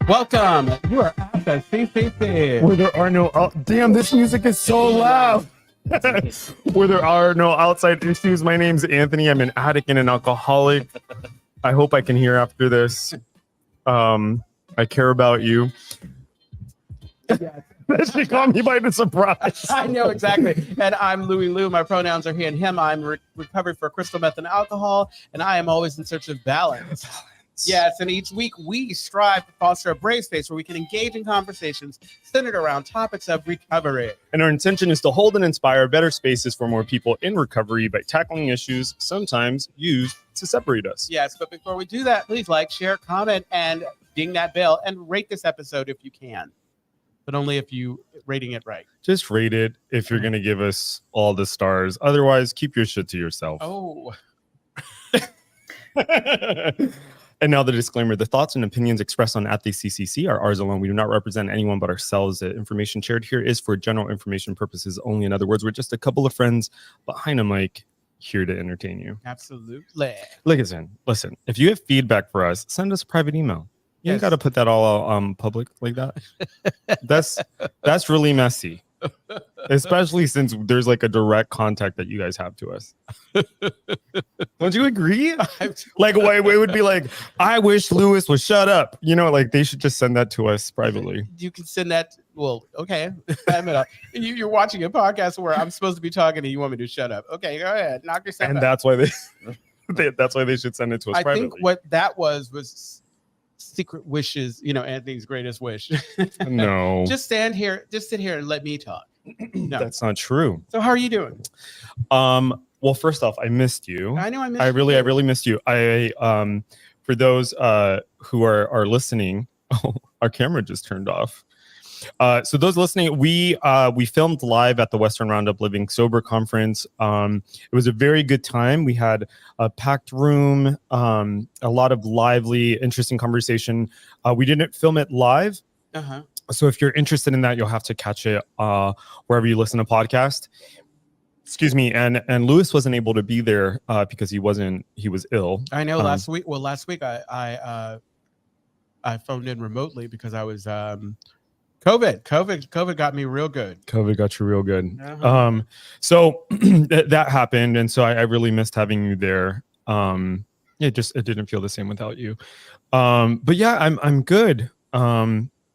Welcome. You are at the CCC. Where there are no... damn, this music is so loud. Where there are no outside issues. My name's Anthony. I'm an addict and an alcoholic. I hope I can hear after this. I care about you. Yes. She caught me by the surprise. I know exactly. And I'm LouiLou. My pronouns are he and him. I'm recovered for crystal meth and alcohol, and I am always in search of balance. Yes, and each week we strive to foster a brave space where we can engage in conversations centered around topics of recovery. And our intention is to hold and inspire better spaces for more people in recovery by tackling issues sometimes used to separate us. Yes, but before we do that, please like, share, comment, and ding that bell, and rate this episode if you can. But only if you rating it right. Just rate it if you're going to give us all the stars. Otherwise, keep your shit to yourself. Oh. And now the disclaimer: the thoughts and opinions expressed on At the CCC are ours alone. We do not represent anyone but ourselves. The information shared here is for general information purposes only. In other words, we're just a couple of friends behind a mic here to entertain you. Absolutely. Listen, if you have feedback for us, send us a private email. You ain't got to put that all public like that. That's really messy. Especially since there's like a direct contact that you guys have to us. Don't you agree? Like, why would be like, I wish Lewis would shut up. You know, like they should just send that to us privately. You can send that. Well, okay. You're watching a podcast where I'm supposed to be talking and you want me to shut up. Okay, go ahead. Knock yourself And out. that's why they should send it to us privately. I think what that was secret wishes, Anthony's greatest wish. No. Just sit here and let me talk. No. That's not true. So how are you doing? Well, first off, I missed you. I know I missed you. I really missed you. For those who are listening, our camera just turned off. So those listening, we filmed live at the Western Roundup Living Sober Conference. It was a very good time. We had a packed room, a lot of lively, interesting conversation. We didn't film it live. Uh-huh. So if you're interested in that, you'll have to catch it wherever you listen to podcast. Excuse me. And Lewis wasn't able to be there because he was ill. I know last week I phoned in remotely because I was COVID got me real good. COVID got you real good. Uh-huh. So that happened. And so I really missed having you there. It didn't feel the same without you. But yeah, I'm good.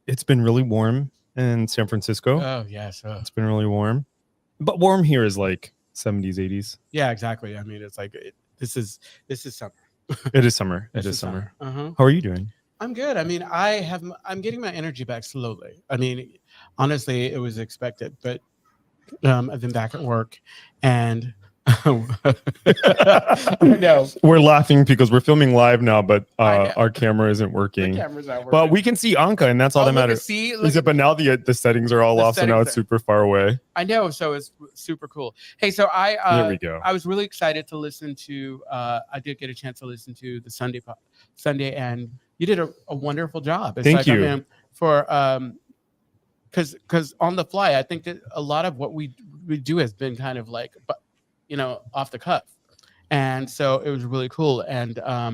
It's been really warm in San Francisco. Oh yes. It's been really warm, but warm here is like 70s, 80s. Yeah, exactly. I mean, it's like, this is summer. It is summer. It is summer. Uh-huh. How are you doing? I'm good. I mean, I'm getting my energy back slowly. I mean, honestly, it was expected, but I've been back at work and I know. We're laughing because we're filming live now, but our camera isn't working. The camera's not working. But we can see Anke, and that's all that matters. But now the settings are all off, so now it's super far away. I know, so it's super cool. Hey, so here we go. I was really excited to listen to. I did get a chance to listen to the Sunday, and you did a wonderful job. It's Thank you. I mean, for because on the fly, I think that a lot of what we do has been kind of like, off the cuff, and so it was really cool. And I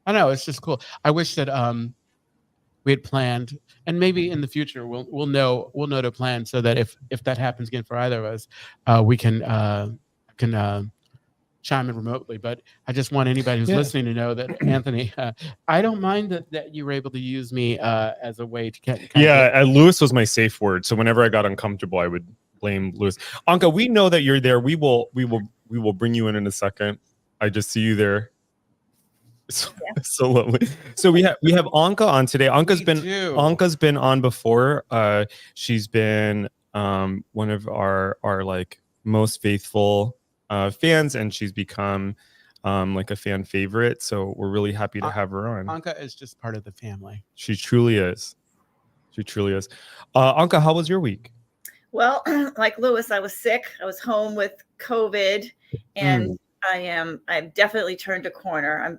don't know, it's just cool. I wish that we had planned, and maybe in the future we'll know to plan so that if that happens again for either of us, we can chime in remotely. But I just want anybody who's listening to know that Anthony, I don't mind that you were able to use me as a way to get. Lewis was my safe word, so whenever I got uncomfortable, I would blame Lewis. Anke, we know that you're there. We will bring you in a second. I just see you there. So lovely. So we have Anke on today. Anke's been on before. She's been one of our like most faithful fans, and she's become like a fan favorite. So we're really happy to have her on. Anke is just part of the family. She truly is. Anke, how was your week? Well, like Lewis, I was sick. I was home with COVID, and I've definitely turned a corner.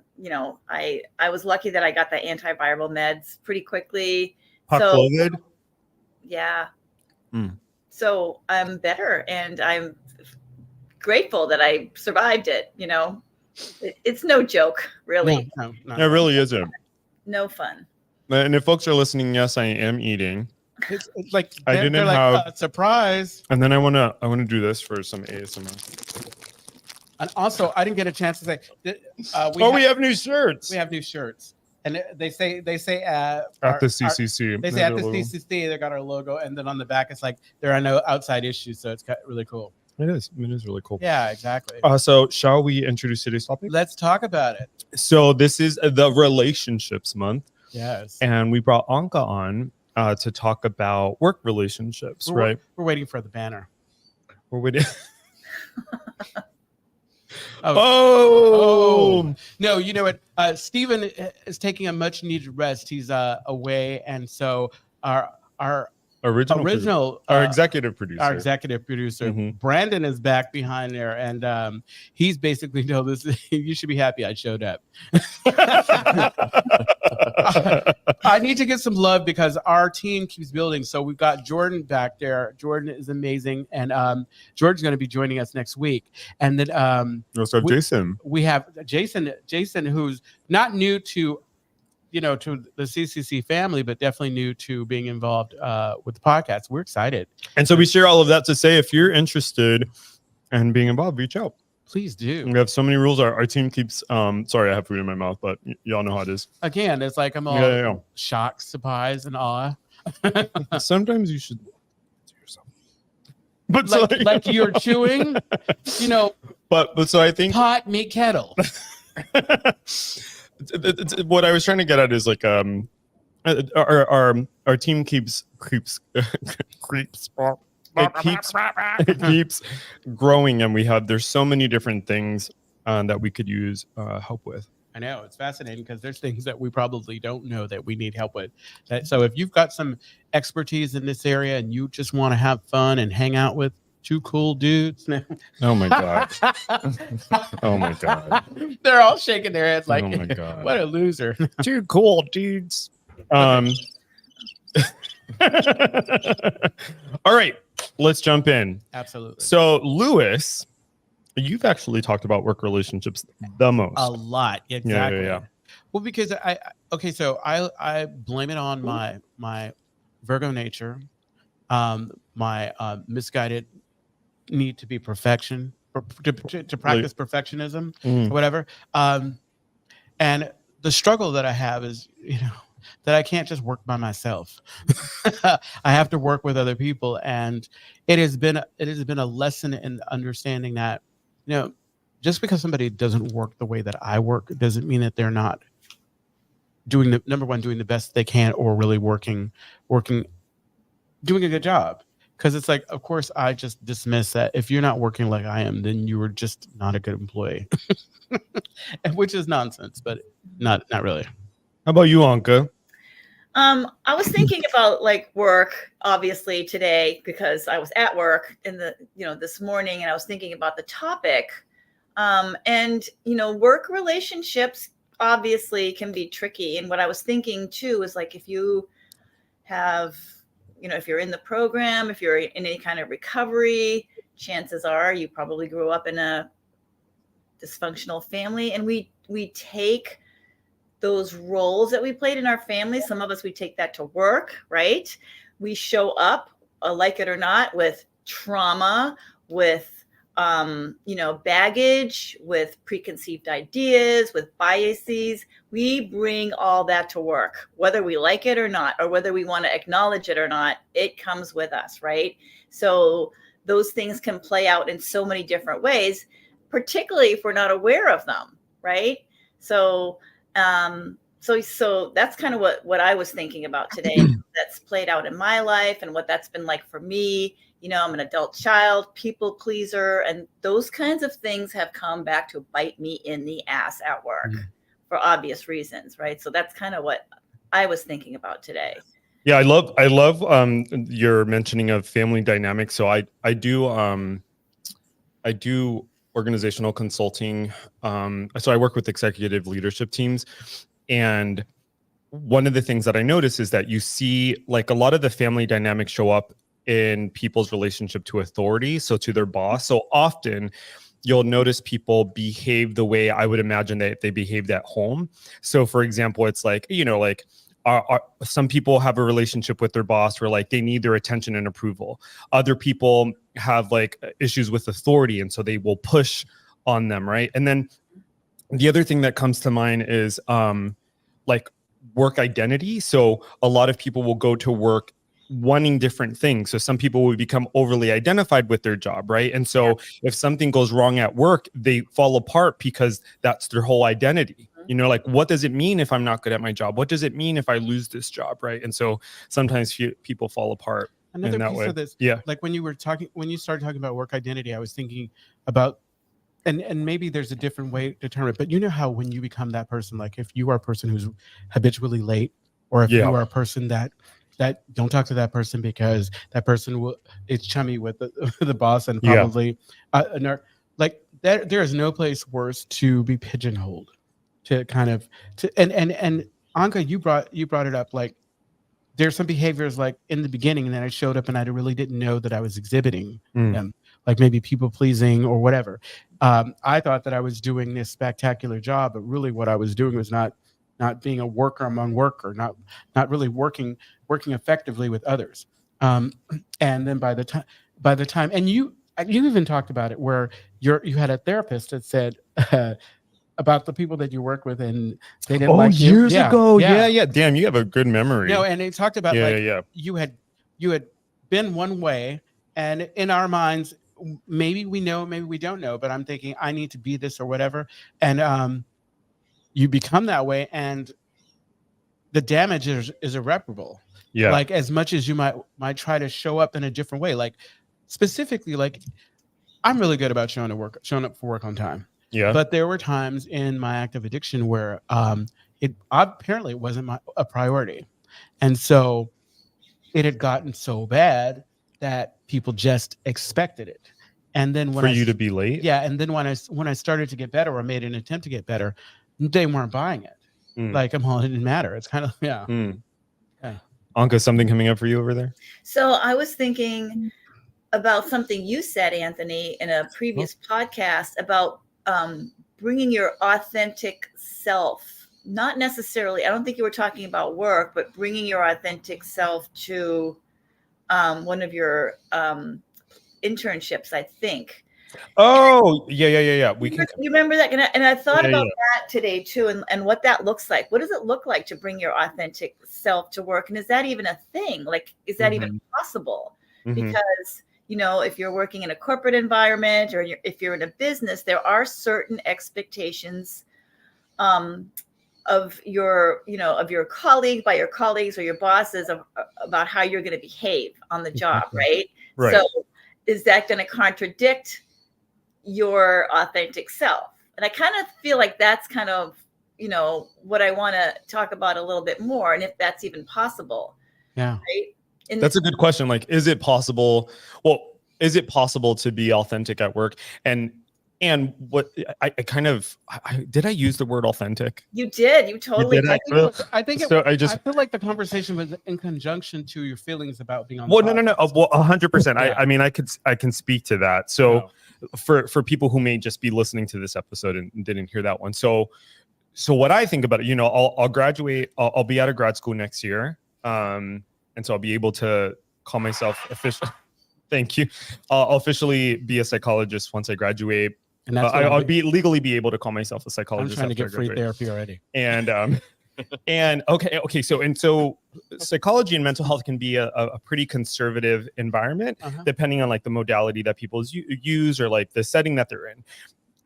I was lucky that I got the antiviral meds pretty quickly. COVID? Yeah. So I'm better, and I'm grateful that I survived it. It's no joke, really. No, it really isn't. No fun. And if folks are listening, yes, I am eating. It's like I they're didn't like, have surprise. And then I wanna do this for some ASMR. And also, I didn't get a chance to say. We have new shirts. We have new shirts, and they say at the CCC. They say at the CCC they got our logo, and then on the back it's like there are no outside issues, so it's really cool. It is really cool. Yeah, exactly. So shall we introduce today's topic? Let's talk about it. So this is the relationships month. Yes. And we brought Anke on to talk about work relationships, right? We're waiting for the banner. We're waiting. Oh no! You know what? Stephen is taking a much needed rest. He's away, and so our executive producer Brandon is back behind there, and he's basically told us you should be happy I showed up. I need to get some love because our team keeps building. So we've got Jordan back there. Jordan is amazing, and Jordan's going to be joining us next week. And then Jason. We have Jason, who's not new to to the CCC family, but definitely new to being involved with the podcast. We're excited. And so we share all of that to say, if you're interested in being involved, reach out. Please do. We have so many rules. Our team keeps, sorry, I have food in my mouth, but y'all know how it is. Again, it's like I'm all shocked, surprised, and awe. Sometimes you should do yourself. But like you're chewing, But so I think pot meet kettle. What I was trying to get at is like our team keeps growing, and there's so many different things that we could use help with. I know, it's fascinating because there's things that we probably don't know that we need help with. So if you've got some expertise in this area and you just want to have fun and hang out with two cool dudes. Oh my god. Oh my god. They're all shaking their heads like, oh my god, what a loser. Two cool dudes. All right, let's jump in. Absolutely. So Louis, you've actually talked about work relationships the most. A lot. Exactly. Yeah. Well, because I blame it on my Virgo nature, my misguided need to be perfection, to practice perfectionism, or whatever. And the struggle that I have is, that I can't just work by myself. I have to work with other people, and it has been a lesson in understanding that, just because somebody doesn't work the way that I work doesn't mean that they're not doing the best they can, or really doing a good job. Because it's like, of course, I just dismiss that if you're not working like I am, then you were just not a good employee, which is nonsense, but not really. How about you, Anke? I was thinking about like work, obviously today, because I was at work this morning, and I was thinking about the topic. And work relationships obviously can be tricky. And what I was thinking too is like, if you have, if you're in the program, if you're in any kind of recovery, chances are you probably grew up in a dysfunctional family. And we take those roles that we played in our family. Some of us, we take that to work, right? We show up, like it or not, with trauma, with baggage, with preconceived ideas, with biases. We bring all that to work, whether we like it or not, or whether we want to acknowledge it or not. It comes with us, right? So those things can play out in so many different ways, particularly if we're not aware of them, right? So that's kind of what I was thinking about today. That's played out in my life and what that's been like for me. I'm an adult child, people pleaser, and those kinds of things have come back to bite me in the ass at work for obvious reasons, right? So that's kind of what I was thinking about today. Yeah, I love your mentioning of family dynamics. So I do organizational consulting. So I work with executive leadership teams, and one of the things that I notice is that you see like a lot of the family dynamics show up in people's relationship to authority, so to their boss. So often you'll notice people behave the way I would imagine that they behaved at home. So for example, it's like, some people have a relationship with their boss where like they need their attention and approval. Other people have like issues with authority, and so they will push on them, right? And then the other thing that comes to mind is like work identity. So a lot of people will go to work wanting different things. So some people will become overly identified with their job, right? And so if something goes wrong at work, they fall apart because that's their whole identity. You know, like, what does it mean if I'm not good at my job? What does it mean if I lose this job, right? And so sometimes people fall apart. Another piece of this, like when you started talking about work identity, I was thinking about, and maybe there's a different way to determine it, but you know how when you become that person, like if you are a person who's habitually late, or if you are a person that don't talk to that person because that person it's chummy with the boss and probably like that, there is no place worse to be pigeonholed, to kind of and Anke, you brought it up, like there's some behaviors like in the beginning, and then I showed up and I really didn't know that I was exhibiting them, like maybe people pleasing or whatever. I thought that I was doing this spectacular job, but really what I was doing was not being a worker among worker, not really working effectively with others. And then by the time, and you even talked about it where you had a therapist that said about the people that you work with, and they didn't like you. Years ago. Yeah. Damn, you have a good memory. No, and they talked about you had been one way, and in our minds, maybe we know, maybe we don't know, but I'm thinking I need to be this or whatever, and you become that way, and the damage is irreparable. Yeah, like as much as you might try to show up in a different way, like specifically, like I'm really good about showing up for work on time. Yeah, but there were times in my active addiction where it apparently wasn't a priority, and so it had gotten so bad that people just expected it. And then when you to be late, and then when I started to get better, or made an attempt to get better, they weren't buying it. Like, it didn't matter. It's kind of yeah. Anke, something coming up for you over there? So I was thinking about something you said, Anthony, in a previous podcast about bringing your authentic self. Not necessarily, I don't think you were talking about work, but bringing your authentic self to one of your internships, I think. Oh, yeah. You remember that? And I thought about that today too, and what that looks like. What does it look like to bring your authentic self to work? And is that even a thing? Like, is that even possible? Because, you know, if you're working in a corporate environment, or if you're in a business, there are certain expectations of your colleague, by your colleagues or your bosses, about how you're going to behave on the job, right? So is that going to contradict your authentic self? And I kind of feel like that's kind of, you know, what I want to talk about a little bit more, and if that's even possible. Yeah. Right? That's a good question. Like, is it possible? Well, is it possible to be authentic at work? And what I did I use the word authentic? You did. You totally did. I feel like the conversation was in conjunction to your feelings about being on. Well, no. Well, 100%. I mean, I can speak to that. So for people who may just be listening to this episode and didn't hear that one. So what I think about it, you know, I'll graduate. I'll be out of grad school next year. And so I'll be able to call myself official. Thank you. I'll officially be a psychologist once I graduate. And I'll legally be able to call myself a psychologist. I'm trying to get free therapy already. And okay. So psychology and mental health can be a pretty conservative environment, depending on like the modality that people use or like the setting that they're in.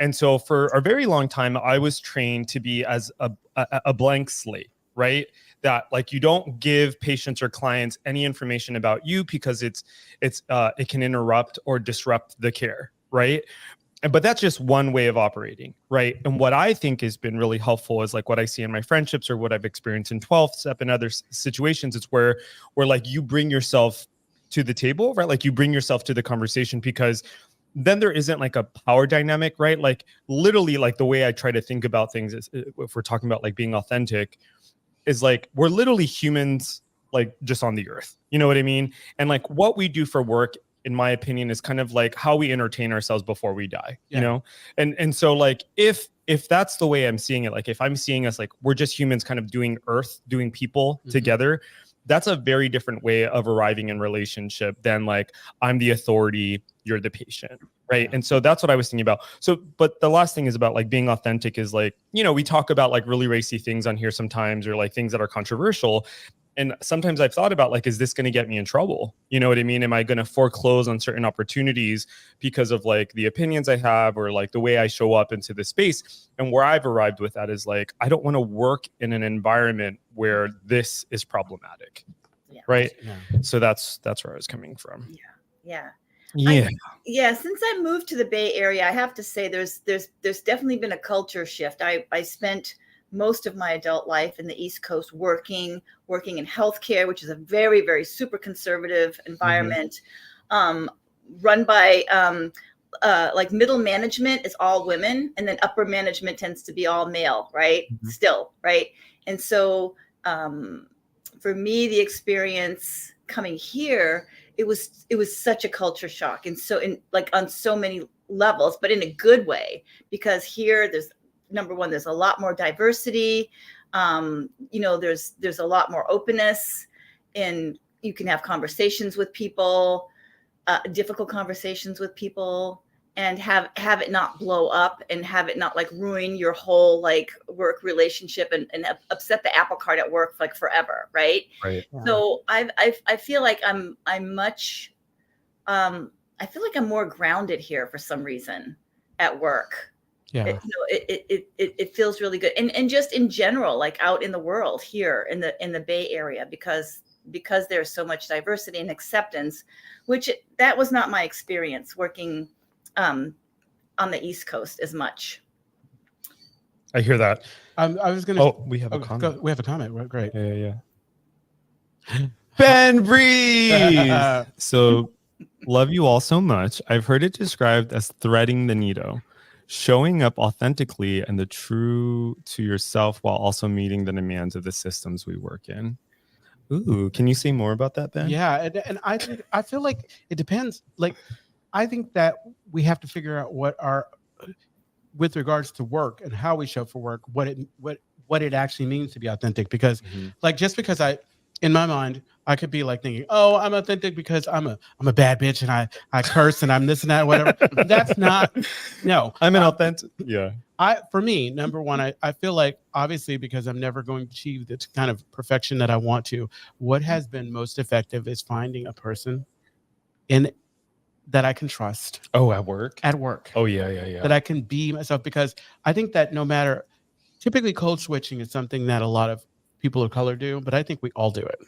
And so for a very long time, I was trained to be as a blank slate, right? That like you don't give patients or clients any information about you because it can interrupt or disrupt the care, right? But that's just one way of operating, right? And what I think has been really helpful is like what I see in my friendships or what I've experienced in 12th step and other situations. It's where like you bring yourself to the table, right? Like you bring yourself to the conversation, because then there isn't like a power dynamic, right? Like literally, like the way I try to think about things is, if we're talking about like being authentic, is like we're literally humans, like just on the earth. You know what I mean? And like what we do for work, in my opinion, is kind of like how we entertain ourselves before we die, you know? And so like, if if that's the way I'm seeing it, like if I'm seeing us like we're just humans kind of doing people together, that's a very different way of arriving in relationship than like I'm the authority, you're the patient. Right. And so that's what I was thinking about. So, but the last thing is about like being authentic is like, you know, we talk about like really racy things on here sometimes, or like things that are controversial. And sometimes I've thought about like, is this going to get me in trouble? You know what I mean? Am I going to foreclose on certain opportunities because of like the opinions I have or like the way I show up into the space? And where I've arrived with that is like, I don't want to work in an environment where this is problematic. Yeah. Right. Yeah. So that's where I was coming from. Yeah. Yeah. Since I moved to the Bay Area, I have to say there's definitely been a culture shift. I spent most of my adult life in the East Coast working in healthcare, which is a very, very super conservative environment, run by like middle management is all women, and then upper management tends to be all male, right? Still, right? And so for me, the experience coming here, it was such a culture shock, and so on so many levels, but in a good way, because here there's number one, there's a lot more diversity. There's a lot more openness, and you can have conversations with people, difficult conversations with people, and have it not blow up and have it not like ruin your whole like work relationship and upset the apple cart at work like forever. Right. Right. So I feel like I'm much, I feel like I'm more grounded here for some reason at work. Yeah. It feels really good. And just in general, like out in the world here in the Bay Area, because there's so much diversity and acceptance, which that was not my experience working on the East Coast as much. I hear that. I was going to. Oh, we have a comment. We have a comment. Right, great. Yeah. Ben Breeze. So, love you all so much. I've heard it described as threading the needle, showing up authentically and the true to yourself while also meeting the demands of the systems we work in. Ooh, can you say more about that, Ben? Yeah, and I feel like it depends. Like, I think that we have to figure out with regards to work and how we show up for work, what it actually means to be authentic. Because, like, just because in my mind, I could be like thinking, oh, I'm authentic because I'm a bad bitch and I curse and I'm this and that, whatever. That's not, no. I'm an authentic. Yeah. For me, number one, I feel like obviously because I'm never going to achieve the kind of perfection that I want to, what has been most effective is finding a person that I can trust. Oh, at work? At work. Oh, yeah. That I can be myself, because I think that typically code switching is something that a lot of people of color do, but I think we all do it.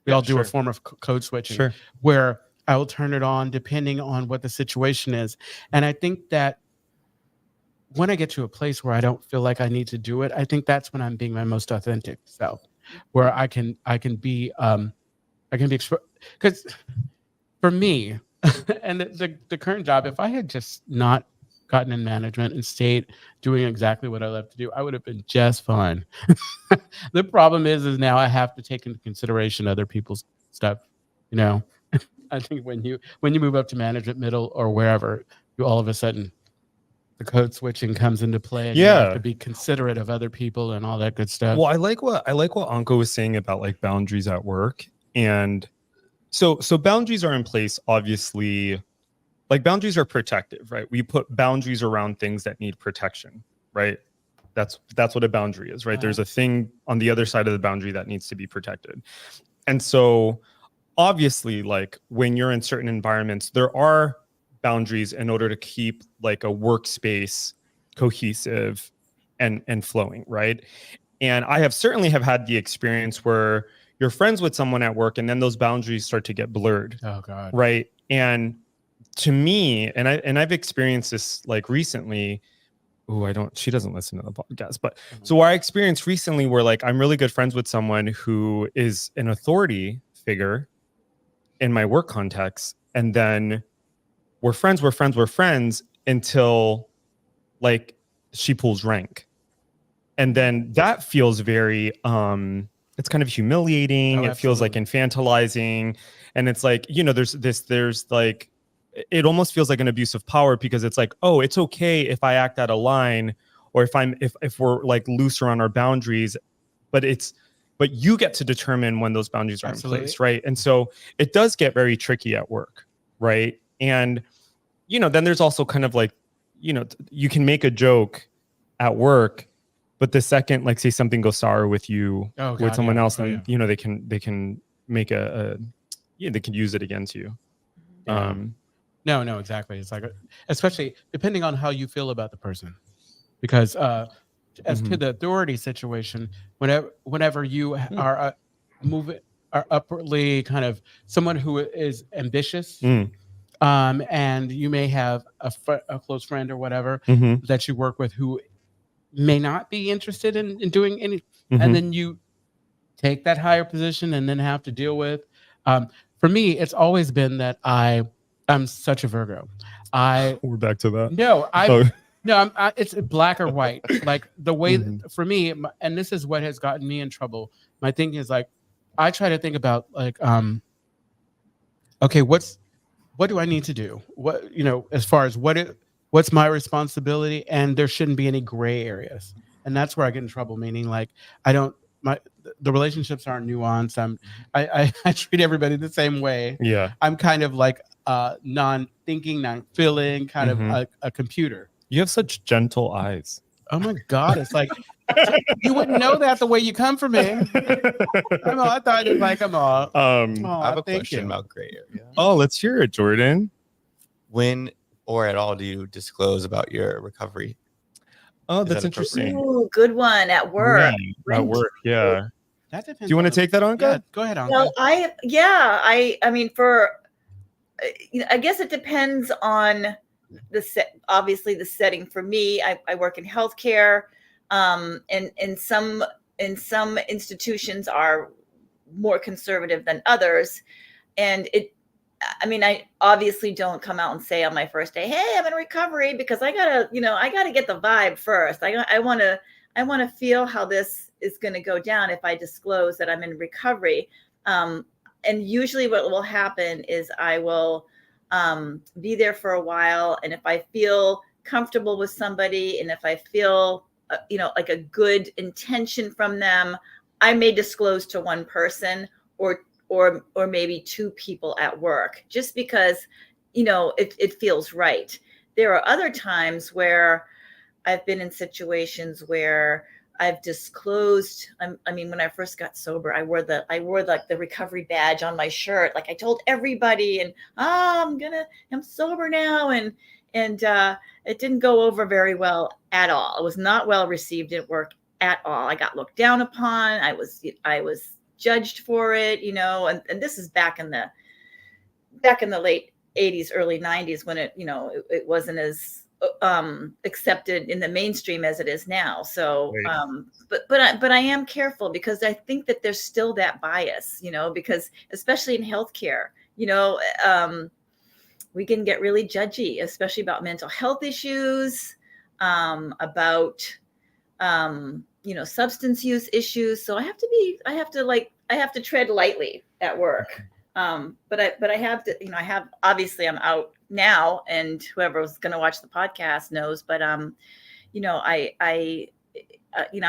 We all do a form of code switching where I will turn it on depending on what the situation is. And I think that when I get to a place where I don't feel like I need to do it, I think that's when I'm being my most authentic self, where I can be because for me and the current job, if I had just not gotten in management and stayed doing exactly what I love to do, I would have been just fine. The problem is now I have to take into consideration other people's stuff. You know, I think when you move up to management, middle, or wherever, you all of a sudden the code switching comes into play, and you have to be considerate of other people and all that good stuff. Well, I like what Anke was saying about like boundaries at work. And so boundaries are in place, obviously. Like boundaries are protective, right? We put boundaries around things that need protection, right? That's what a boundary is, right? There's a thing on the other side of the boundary that needs to be protected. And so obviously, like when you're in certain environments, there are boundaries in order to keep like a workspace cohesive and flowing, right? And I have certainly had the experience where you're friends with someone at work and then those boundaries start to get blurred. Oh God. Right. And to me, and I've experienced this like recently. She doesn't listen to the podcast, but so what I experienced recently where like I'm really good friends with someone who is an authority figure in my work context. And then we're friends until like she pulls rank. And then that feels very, it's kind of humiliating. It feels like infantilizing. And it's like, you know, there's like, it almost feels like an abuse of power because it's like, oh, it's okay if I act out of line or if we're like looser on our boundaries, but you get to determine when those boundaries are Absolutely. in place, right? And so it does get very tricky at work, right? And then there's also kind of like, you can make a joke at work, but the second, like, say something goes sour with you with someone else, and they can make they can use it against you. Yeah. No, exactly. It's like, especially depending on how you feel about the person, because as to the authority situation, whenever you are upwardly kind of someone who is ambitious, and you may have a close friend or whatever that you work with who may not be interested in doing any, and then you take that higher position and then have to deal with. For me, it's always been that I'm such a Virgo. We're back to that. No, it's black or white. Like the way for me, and this is what has gotten me in trouble. My thinking is like, I try to think about like, okay, what do I need to do? What, as far as what's my responsibility, and there shouldn't be any gray areas. And that's where I get in trouble. Meaning, like, the relationships aren't nuanced. I treat everybody the same way. Yeah, I'm kind of like non-thinking, non-feeling, kind of a computer. You have such gentle eyes. Oh my God, it's like you wouldn't know that the way you come from me. I thought it like I'm all. I have a question about gray area. Oh, let's hear it, Jordan. When or at all do you disclose about your recovery? Oh, that's interesting. Ooh, good one. At work. At work, yeah. That depends. Do you want to take that on? Yeah, go ahead, Anke. Well, I mean, I guess it depends on obviously the setting. For me, I work in healthcare, and some institutions are more conservative than others, and I obviously don't come out and say on my first day, "Hey, I'm in recovery," because I gotta get the vibe first. I want to feel how this is going to go down if I disclose that I'm in recovery. And usually what will happen is I will be there for a while. And if I feel comfortable with somebody, and if I feel, like a good intention from them, I may disclose to one person or maybe two people at work, just because, it feels right. There are other times where I've been in situations where I've disclosed. When I first got sober, I wore like the recovery badge on my shirt. Like I told everybody, and I'm sober now, and it didn't go over very well at all. It was not well received at work at all. I got looked down upon. I was judged for it, and this is back in the late 80s, early 90s, when it wasn't as accepted in the mainstream as it is now. So, but I am careful, because I think that there's still that bias, because especially in healthcare, we can get really judgy, especially about mental health issues, about, substance use issues. So I have to tread lightly at work. But I have to, obviously I'm out now, and whoever's going to watch the podcast knows, but, I'm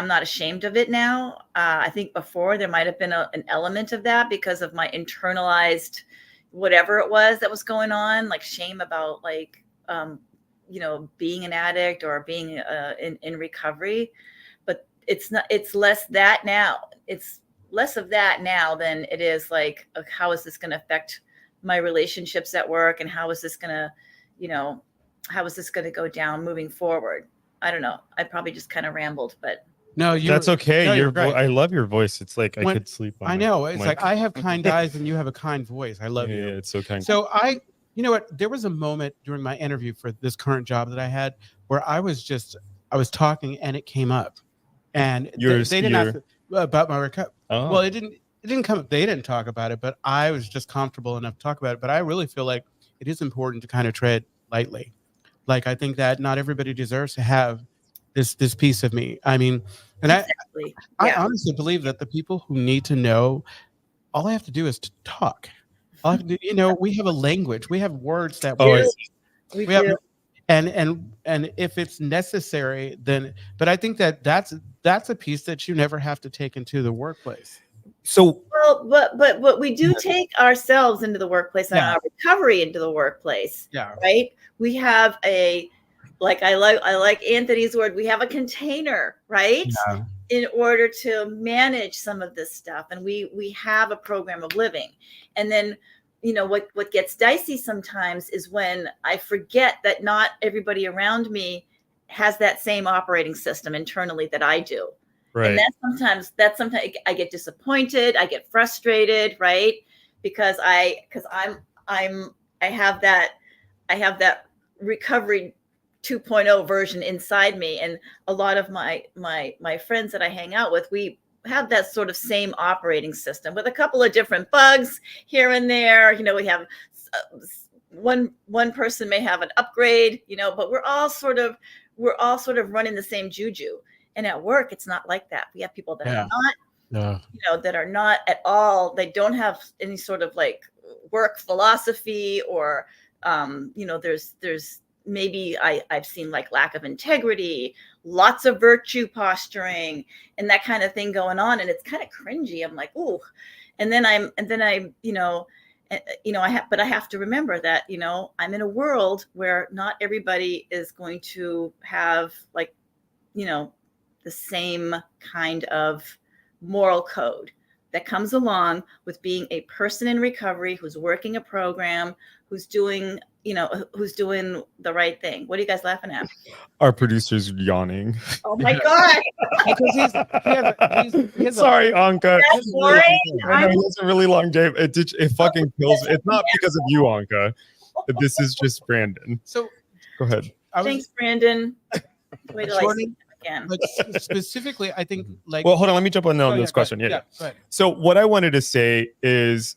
not ashamed of it now. I think before there might've been an element of that because of my internalized, whatever it was that was going on, like shame about being an addict or being in recovery. But it's less that now. It's less of that now than it is like, how is this going to affect my relationships at work, and how is this going to go down moving forward? I don't know. I probably just kind of rambled, but no, that's okay. No, your I love your voice. It's like I could sleep on. I know. It's like I have kind eyes and you have a kind voice. I love you. Yeah, it's so kind. So you know what? There was a moment during my interview for this current job that I had where I was talking and it came up, and they didn't ask about my recovery. Oh. Well, it didn't come up. They didn't talk about it, but I was just comfortable enough to talk about it. But I really feel like it is important to kind of tread lightly. Like, I think that not everybody deserves to have this piece of me. I mean, and exactly. I honestly believe that the people who need to know, all I have to do is to talk. All I have to do, we have a language. We have words that we have, and if it's necessary, then. But I think that's a piece that you never have to take into the workplace. So Well, but we do take ourselves into the workplace and our recovery into the workplace. Yeah. Right. We have I like Anthony's word. We have a container, right? Yeah. In order to manage some of this stuff. And we have a program of living. And then, what gets dicey sometimes is when I forget that not everybody around me has that same operating system internally that I do. right. And that's sometimes I get disappointed, I get frustrated, right? Because I have that recovery 2.0 version inside me, and a lot of my friends that I hang out with, we have that sort of same operating system with a couple of different bugs here and there. We have one person may have an upgrade, but we're all sort of running the same juju. And at work, it's not like that. We have people that are not, that are not at all. They don't have any sort of like work philosophy, or, there's maybe I've seen like lack of integrity, lots of virtue posturing, and that kind of thing going on. And it's kind of cringy. I'm like, ooh. And then I have to remember that, I'm in a world where not everybody is going to have like, the same kind of moral code that comes along with being a person in recovery who's working a program, who's doing the right thing. What are you guys laughing at? Our producer's yawning. Oh my God. He's Sorry, Anka. That's boring. I know he has a really long day. It fucking kills me. It's not because of you, Anka. This is just Brandon. So go ahead. Thanks, Brandon. Wait till I see him again. But specifically, I think like. Well, hold on. Let me jump on Go this ahead, question. go Yeah. ahead. Go ahead. So what I wanted to say is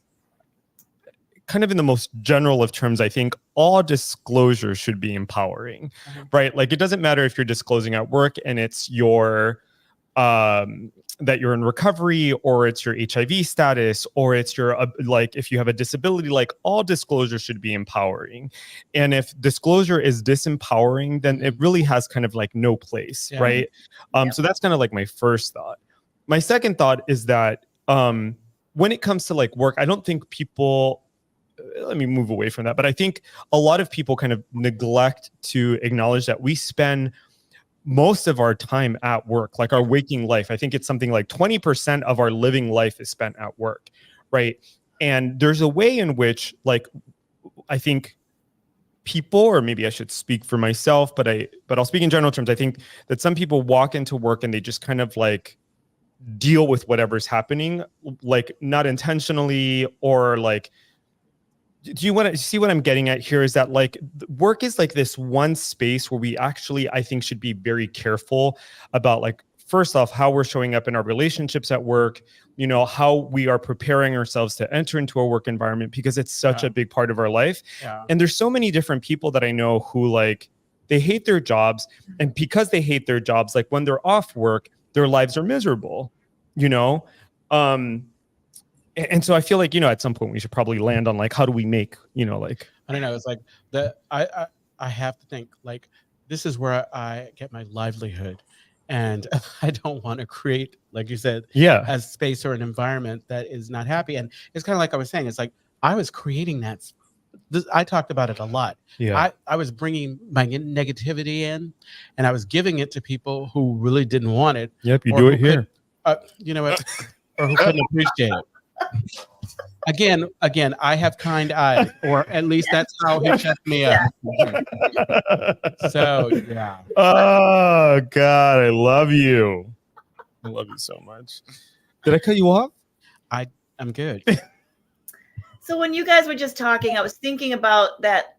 kind of in the most general of terms, I think all disclosure should be empowering, right? Like it doesn't matter if you're disclosing at work and it's your that you're in recovery, or it's your HIV status, or it's your like if you have a disability, like all disclosure should be empowering. And if disclosure is disempowering, then it really has kind of like no place, right? So that's kind of like my first thought. My second thought is that when it comes to like work, I don't think people, let me move away from that, but I think a lot of people kind of neglect to acknowledge that we spend most of our time at work, like our waking life. I think it's something like 20% of our living life is spent at work, right? And there's a way in which, like, I think people, or maybe I should speak for myself, but I'll speak in general terms. I think that some people walk into work and they just kind of like deal with whatever's happening, like not intentionally, or like, do you want to see what I'm getting at here? Is that like work is like this one space where we actually, I think, should be very careful about, like, first off, how we're showing up in our relationships at work, how we are preparing ourselves to enter into a work environment, because it's such a big part of our life. And there's so many different people that I know who, like, they hate their jobs, and because they hate their jobs, like when they're off work, their lives are miserable, and so I feel like, at some point we should probably land on like, how do we make, like, I don't know. It's like I have to think like, this is where I get my livelihood, and I don't want to create, like you said, a space or an environment that is not happy. And it's kind of like I was saying, it's like I was creating that. I talked about it a lot. I was bringing my negativity in, and I was giving it to people who really didn't want it. Yep, you do it here. You know what? Or who couldn't appreciate it. Again, I have kind eyes, or at least that's how he checked me out. So yeah. Oh God, I love you. I love you so much. Did I cut you off? I'm good. So when you guys were just talking, I was thinking about that,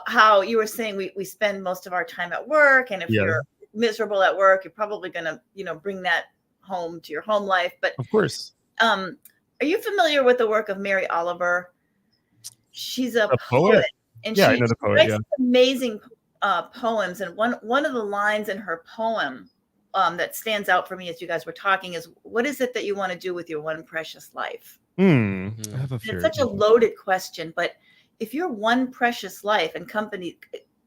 how you were saying we spend most of our time at work, and if you're miserable at work, you're probably going to, bring that home to your home life. But of course. Are you familiar with the work of Mary Oliver? She's a poet, and I know the poet, writes amazing poems. And one of the lines in her poem that stands out for me as you guys were talking is, "What is it that you want to do with your one precious life?" I have a fear. It's such a loaded question, but if your one precious life, and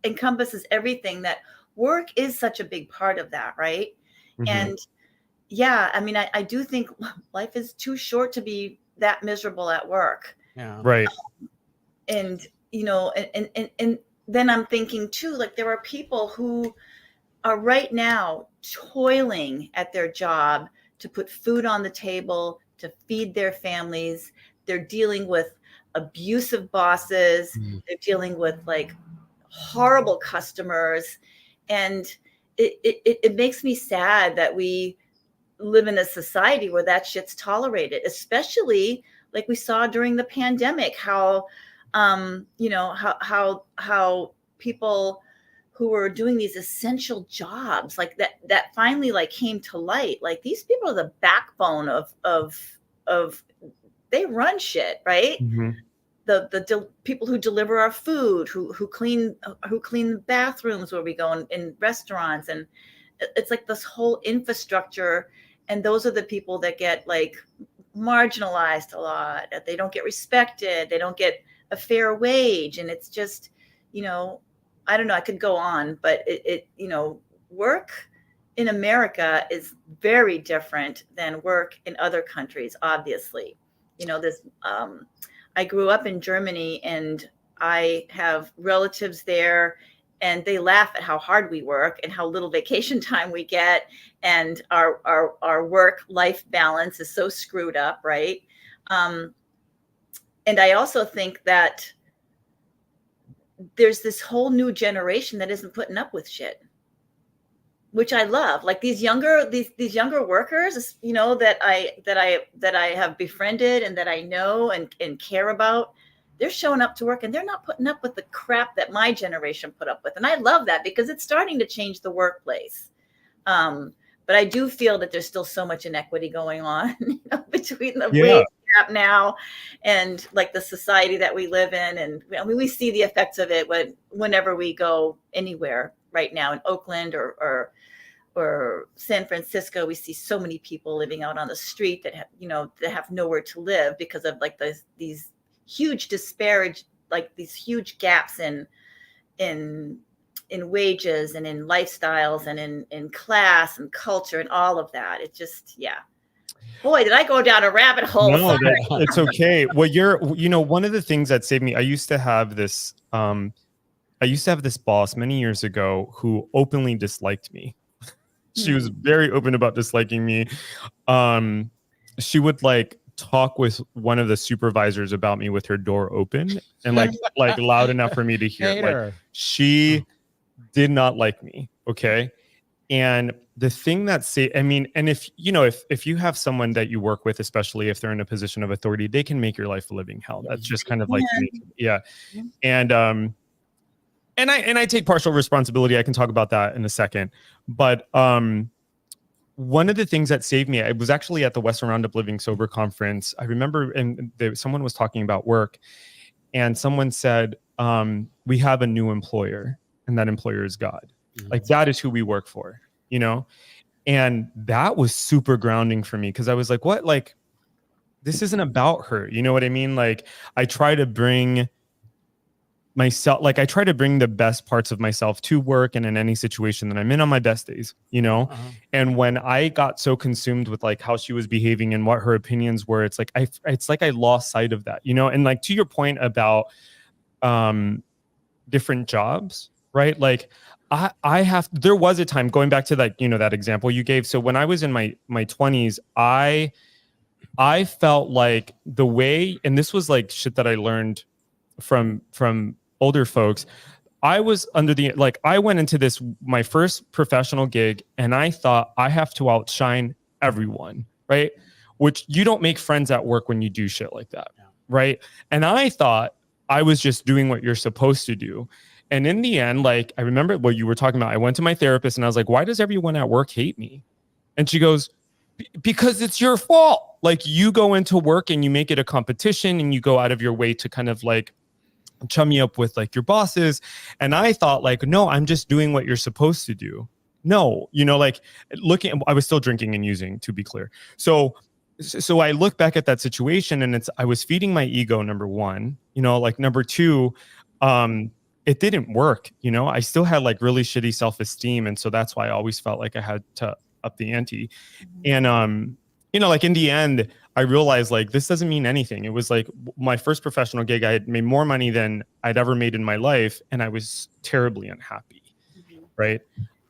encompasses everything, that work is such a big part of that, right? Mhm. And yeah, I mean, I do think life is too short to be that miserable at work. Yeah. Right. And, you know, and then I'm thinking too, like there are people who are right now toiling at their job to put food on the table, to feed their families. They're dealing with abusive bosses. Mhm. They're dealing with like horrible customers. And it makes me sad that we live in a society where that shit's tolerated, especially like we saw during the pandemic, how you know, how people who were doing these essential jobs like that finally like came to light. Like these people are the backbone of they run shit, right? Mhm. The people who deliver our food, who clean the bathrooms where we go in restaurants, and it's like this whole infrastructure. And those are the people that get like marginalized a lot. They don't get respected. They don't get a fair wage. And it's just, you know, I don't know, I could go on, but it you know, work in America is very different than work in other countries, obviously. You know, this I grew up in Germany, and I have relatives there, and they laugh at how hard we work and how little vacation time we get, and our work life balance is so screwed up, right? And I also think that there's this whole new generation that isn't putting up with shit, which I love. Like these younger workers, you know, that I have befriended and that I know and care about. They're showing up to work and they're not putting up with the crap that my generation put up with. And I love that because it's starting to change the workplace. But I do feel that there's still so much inequity going on, you know, between the wage gap now and like the society that we live in. And I mean, we see the effects of it whenever we go anywhere right now in Oakland or San Francisco. We see so many people living out on the street that have, you know, that have nowhere to live because of like these huge like these huge gaps in wages and in lifestyles and in class and culture and all of that. It just, yeah. Boy, did I go down a rabbit hole. No, it's okay. Well, you know, one of the things that saved me, I used to have this boss many years ago who openly disliked me. She was very open about disliking me. She would like talk with one of the supervisors about me with her door open and like loud enough for me to hear. Like she did not like me. Okay. And the thing that I mean, and if you know, if you have someone that you work with, especially if they're in a position of authority, they can make your life a living hell. That's just kind of like, yeah. And I take partial responsibility. I can talk about that in a second. But one of the things that saved me, I was actually at the Western Roundup Living Sober conference. I remember, and someone was talking about work, and someone said, "We have a new employer, and that employer is God. Like that is who we work for, you know." And that was super grounding for me because I was like, "What? Like, this isn't about her." You know what I mean? Like, I try to bring myself, like I try to bring the best parts of myself to work and in any situation that I'm in on my best days, you know? And when I got so consumed with like how she was behaving and what her opinions were, it's like I lost sight of that, you know? And like to your point about different jobs, right? Like there was a time, going back to like, you know, that example you gave. So when I was in my 20s, I felt like the way, and this was like shit that I learned from older folks, I was under the, like, I went into this, my first professional gig, and I thought I have to outshine everyone, right? Which you don't make friends at work when you do shit like that, right? And I thought I was just doing what you're supposed to do. And in the end, like, I remember what you were talking about. I went to my therapist and I was like, why does everyone at work hate me? And she goes, because it's your fault. Like, you go into work and you make it a competition and you go out of your way to kind of like chummy up with like your bosses. And I thought like, no, I'm just doing what you're supposed to do. No, you know, like I was still drinking and using, to be clear. So I look back at that situation and I was feeding my ego, number one, you know, like number two, it didn't work. You know, I still had like really shitty self-esteem. And so that's why I always felt like I had to up the ante. And, you know, like in the end, I realized like this doesn't mean anything. It was like my first professional gig. I had made more money than I'd ever made in my life. And I was terribly unhappy. Right.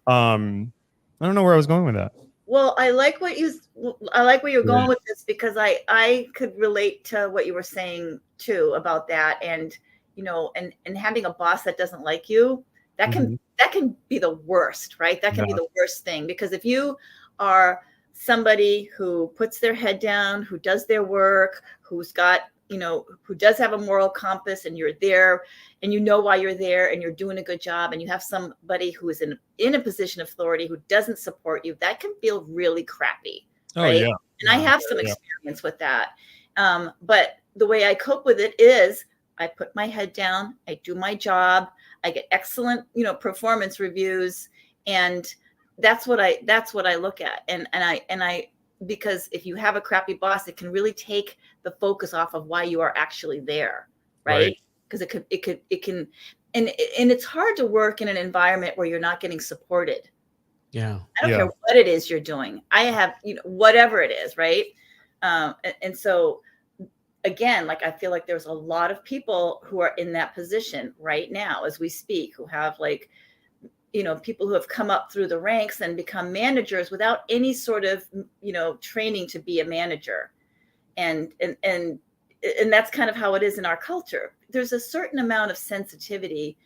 I don't know where I was going with that. Well, I like where you're going with this, because I could relate to what you were saying too about that. And, you know, and having a boss that doesn't like you, that can be the worst, right? That can be the worst thing, because if you are somebody who puts their head down, who does their work, who's got, you know, who does have a moral compass, and you're there and you know why you're there and you're doing a good job, and you have somebody who is in a position of authority who doesn't support you, that can feel really crappy. Right? Yeah. And I have some experience with that. But the way I cope with it is I put my head down, I do my job, I get excellent, you know, performance reviews, and that's what I look at. And I because if you have a crappy boss, it can really take the focus off of why you are actually there, right? Because it can, and it's hard to work in an environment where you're not getting supported. Yeah. I don't care what it is you're doing. I have, you know, whatever it is, right? And so again, like I feel like there's a lot of people who are in that position right now as we speak, who have like, you know, people who have come up through the ranks and become managers without any sort of, you know, training to be a manager. And that's kind of how it is in our culture. There's a certain amount of sensitivity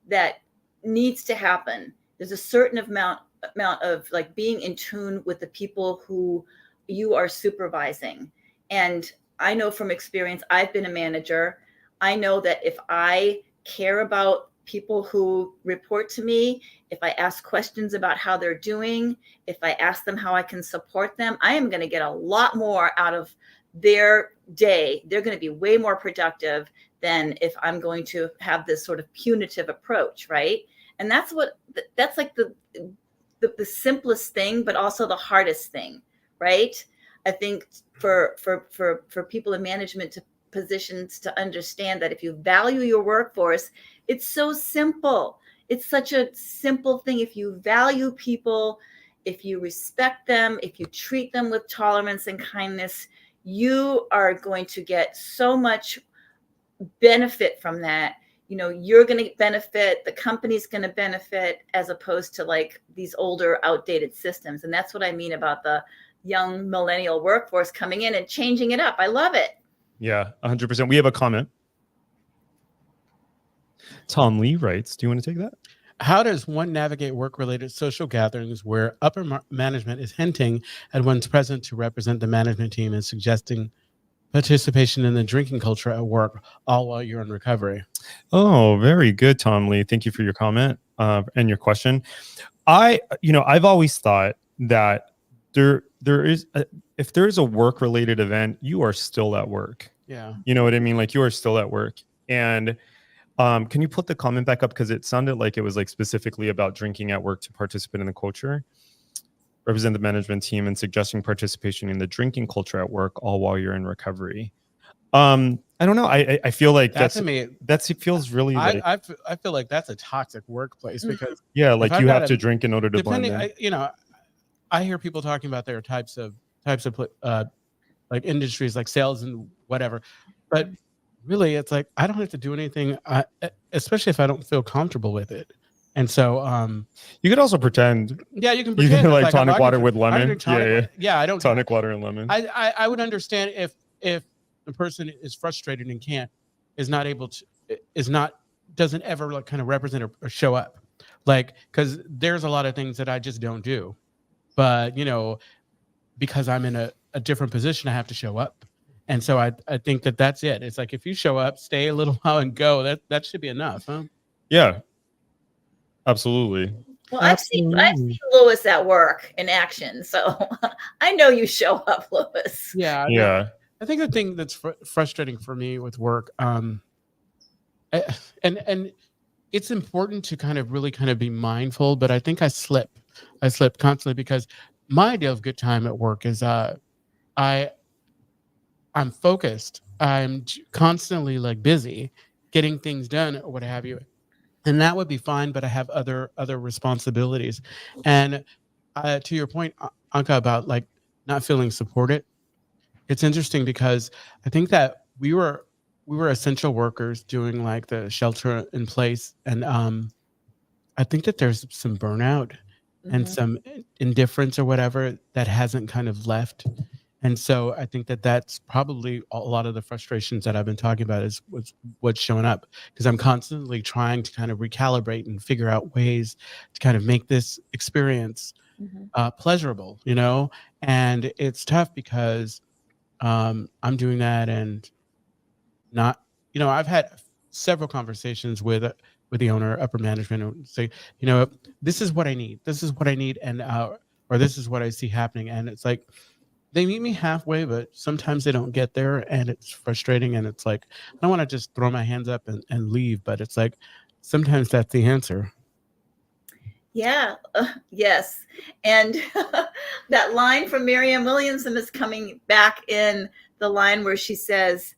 that needs to happen. There's a certain amount of like being in tune with the people who you are supervising. And I know from experience, I've been a manager. I know that if I care about people who report to me, if I ask questions about how they're doing, if I ask them how I can support them, I am going to get a lot more out of their day. They're going to be way more productive than if I'm going to have this sort of punitive approach, right? And that's like the simplest thing, but also the hardest thing, right? I think for people in management positions to understand that if you value your workforce, it's so simple. It's such a simple thing. If you value people, if you respect them, if you treat them with tolerance and kindness, you are going to get so much benefit from that. You know, you're going to benefit, the company's going to benefit, as opposed to like these older, outdated systems. And that's what I mean about the young millennial workforce coming in and changing it up. I love it. Yeah, 100%. We have a comment. Tom Lee writes, do you want to take that? How does one navigate work-related social gatherings where upper management is hinting at one's present to represent the management team and suggesting participation in the drinking culture at work, all while you're in recovery? Oh, very good, Tom Lee. Thank you for your comment and your question. I've always thought that if there's a work-related event, you are still at work. Yeah. You know what I mean? Like you are still at work. And can you put the comment back up? Because it sounded like it was like specifically about drinking at work to participate in the culture, represent the management team, and suggesting participation in the drinking culture at work, all while you're in recovery. I don't know. I feel like it feels really. I feel like that's a toxic workplace, because like you have to drink in order to blend in. I hear people talking about their types of like industries, like sales and whatever, but really it's like I don't have to do anything, especially if I don't feel comfortable with it. And so you could also pretend. Yeah, you can pretend. You can like tonic water with lemon. Yeah, I don't tonic water and lemon. I would understand if the person is frustrated and doesn't ever like kind of represent or show up, like, because there's a lot of things that I just don't do, but because I'm in a different position, I have to show up. And so I think that's it. It's like, if you show up, stay a little while and go, that should be enough, huh? Yeah, absolutely. Well, I've seen Louis at work in action, so I know you show up, Louis. Yeah. I think the thing that's frustrating for me with work, and it's important to kind of really kind of be mindful, but I think I slip constantly, because my idea of good time at work is I'm focused. I'm constantly like busy getting things done or what have you. and that would be fine, but I have other responsibilities. And to your point, Anka, about like not feeling supported, it's interesting because I think that we were essential workers doing like the shelter in place, and I think that there's some burnout and Mhm. some indifference or whatever that hasn't kind of left. And so I think that that's probably a lot of the frustrations that I've been talking about is what's showing up, because I'm constantly trying to kind of recalibrate and figure out ways to kind of make this experience Mhm. pleasurable, you know? And it's tough because I'm doing that and not, I've had several conversations with the owner, upper management, and say, this is what I need. This is what I need, and or this is what I see happening. And it's like they meet me halfway, but sometimes they don't get there, and it's frustrating. And it's like I don't want to just throw my hands up and leave, but it's like sometimes that's the answer. Yeah, yes. And that line from Marianne Williamson is coming back in the line where she says,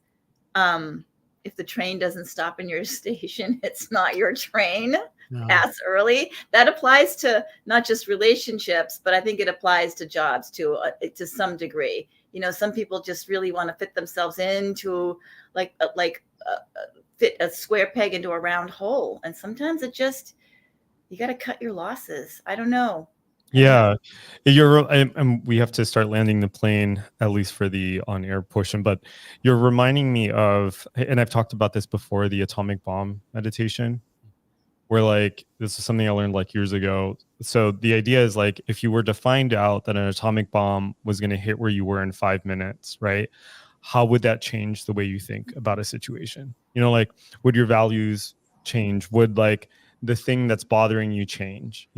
if the train doesn't stop in your station, it's not your train. No. Pass early. That applies to not just relationships, but I think it applies to jobs too, to some degree. Some people just really want to fit themselves into like fit a square peg into a round hole, and sometimes you got to cut your losses. I don't know. Yeah, and we have to start landing the plane, at least for the on-air portion. But you're reminding me of, and I've talked about this before, the atomic bomb meditation, where like this is something I learned like years ago. So the idea is like if you were to find out that an atomic bomb was going to hit where you were in 5 minutes, right? How would that change the way you think about a situation? Like would your values change? Would like the thing that's bothering you change?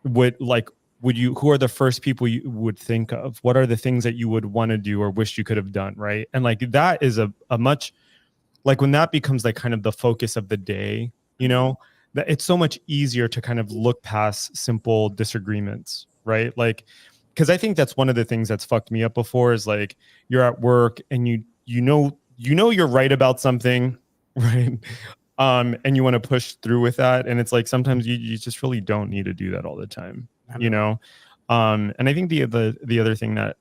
Would you, who are the first people you would think of? What are the things that you would want to do or wish you could have done, right? And like that is a much, like when that becomes like kind of the focus of the day, that it's so much easier to kind of look past simple disagreements, right? Like, because I think that's one of the things that's fucked me up before is like you're at work and you know you're right about something, right? And you want to push through with that, and it's like sometimes you just really don't need to do that all the time, and I think the other thing that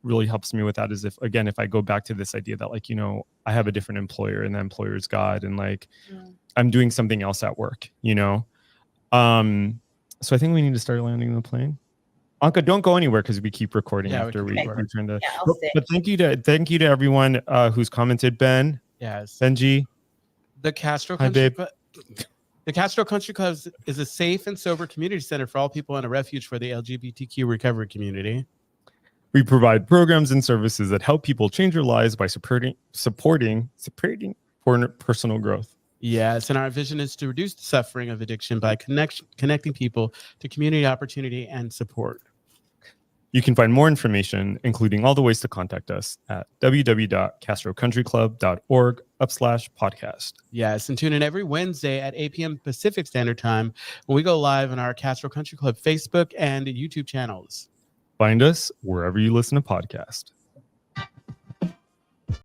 really helps me with that is if I go back to this idea that like I have a different employer and the employer is God, and like I'm doing something else at work, so I think we need to start landing the plane. Anka, don't go anywhere because we keep recording after we turn to. Yeah, I'll stay. But thank you to everyone who's commented. Ben, Yes. Benji, The Castro hi, Country babe. Club. The Castro Country Club is a safe and sober community center for all people and a refuge for the LGBTQ recovery community. We provide programs and services that help people change their lives by supporting personal growth. Yes, and our vision is to reduce the suffering of addiction by connecting people to community opportunity and support. You can find more information, including all the ways to contact us, at www.castrocountryclub.org/podcast. Yes, and tune in every Wednesday at 8 p.m. Pacific Standard Time when we go live on our Castro Country Club Facebook and YouTube channels. Find us wherever you listen to podcasts.